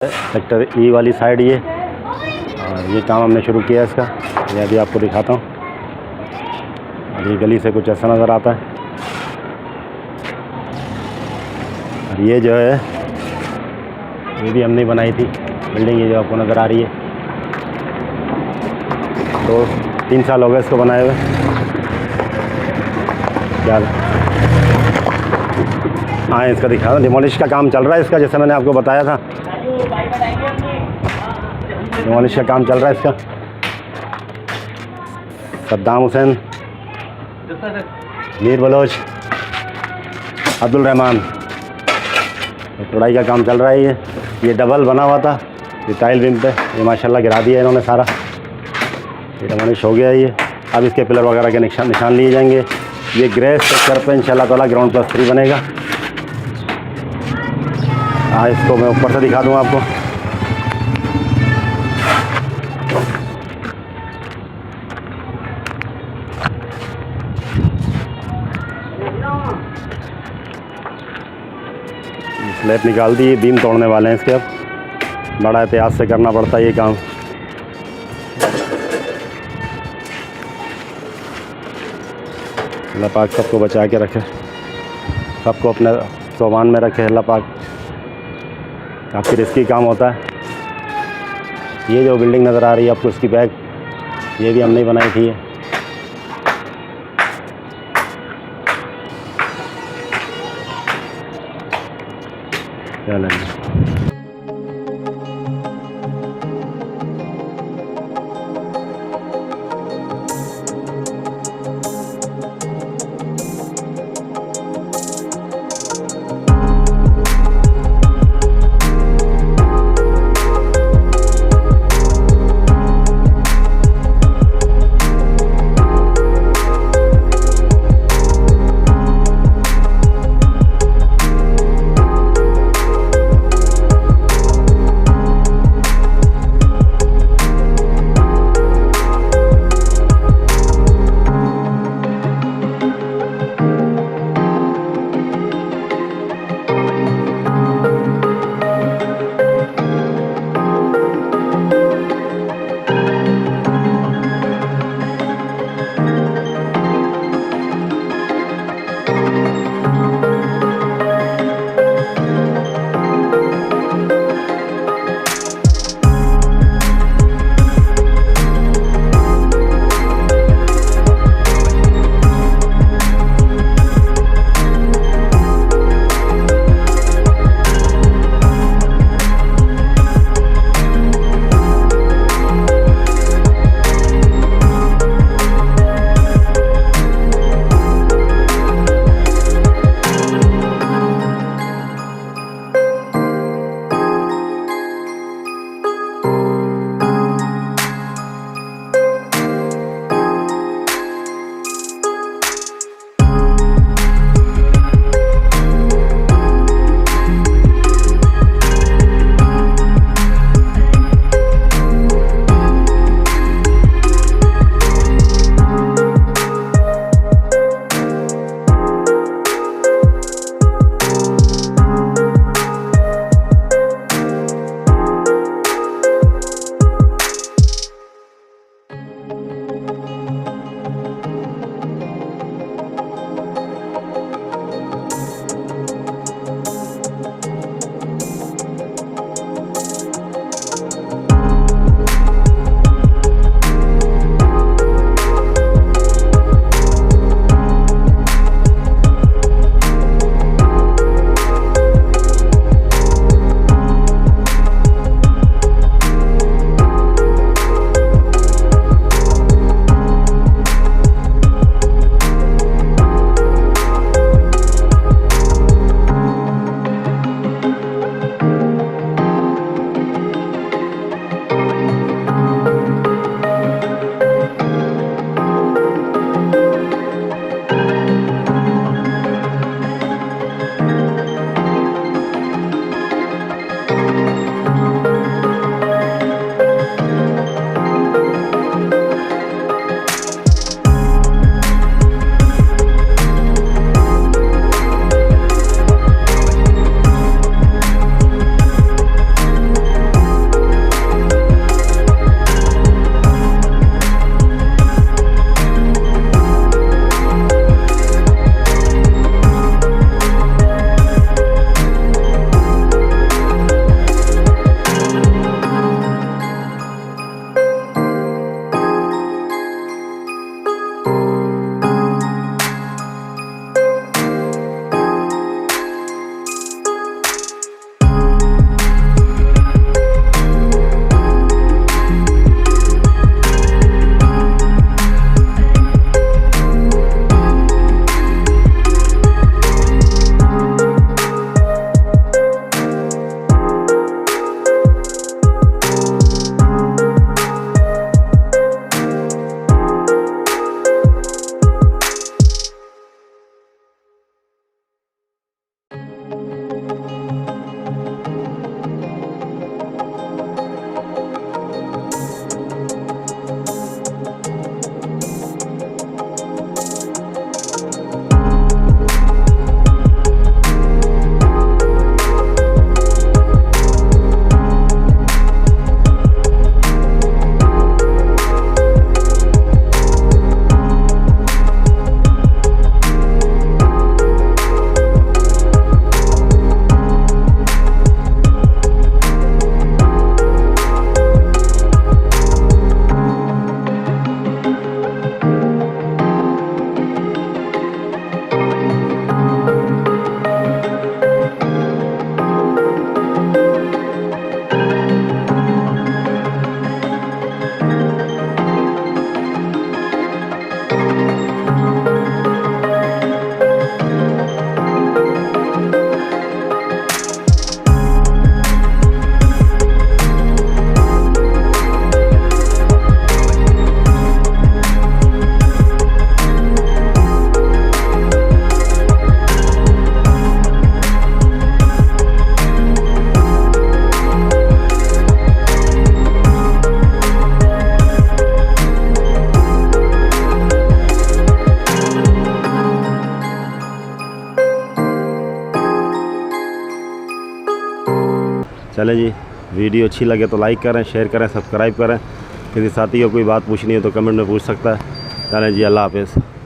Sector ई वाली side ये, और ये काम हमने शुरू किया इसका, ये अभी आपको दिखाता हूँ। और ये गली से कुछ ऐसा नज़र आता है। और ये जो है ये भी हमने बनाई थी बिल्डिंग, ये जो आपको नज़र आ रही है। तो 3 साल हो गए इसको बनाए हुए। क्या हाँ, इसका दिखा रहा हूँ। डिमोलिश का काम चल रहा है इसका, जैसे मैंने आपको बताया था। डिमोलिश का काम चल रहा है इसका। सद्दाम हुसैन, मीर बलोच, अब्दुल रहमान, तोड़ाई का काम चल रहा है। ये डबल बना हुआ था, ये टाइल बीम पे, ये माशाल्लाह गिरा दिया इन्होंने सारा। ये डिमोलिश हो गया ये। अब इसके पिलर वगैरह के निशान लिए जाएंगे। ये ग्रेस स्ट्रक्चर पे इंशाल्लाह ताला ग्राउंड +3 बनेगा। इसको मैं ऊपर से दिखा दूँ आपको। स्लैब निकाल दी, बीम तोड़ने वाले हैं इसके। अब बड़ा एहतियात से करना पड़ता है ये काम। अल्लाह पाक सबको बचा के रखे, सबको अपने सोमान में रखे अल्लाह पाक। काफ़ी रिस्की काम होता है। ये जो बिल्डिंग नज़र आ रही है आपको, इसकी बैग ये भी हमने बनाई थी। चलें। चलें जी, वीडियो अच्छी लगे तो लाइक करें, शेयर करें, सब्सक्राइब करें। किसी साथी को कोई बात पूछनी है तो कमेंट में पूछ सकता है। चलें जी, अल्लाह हाफ़िज़।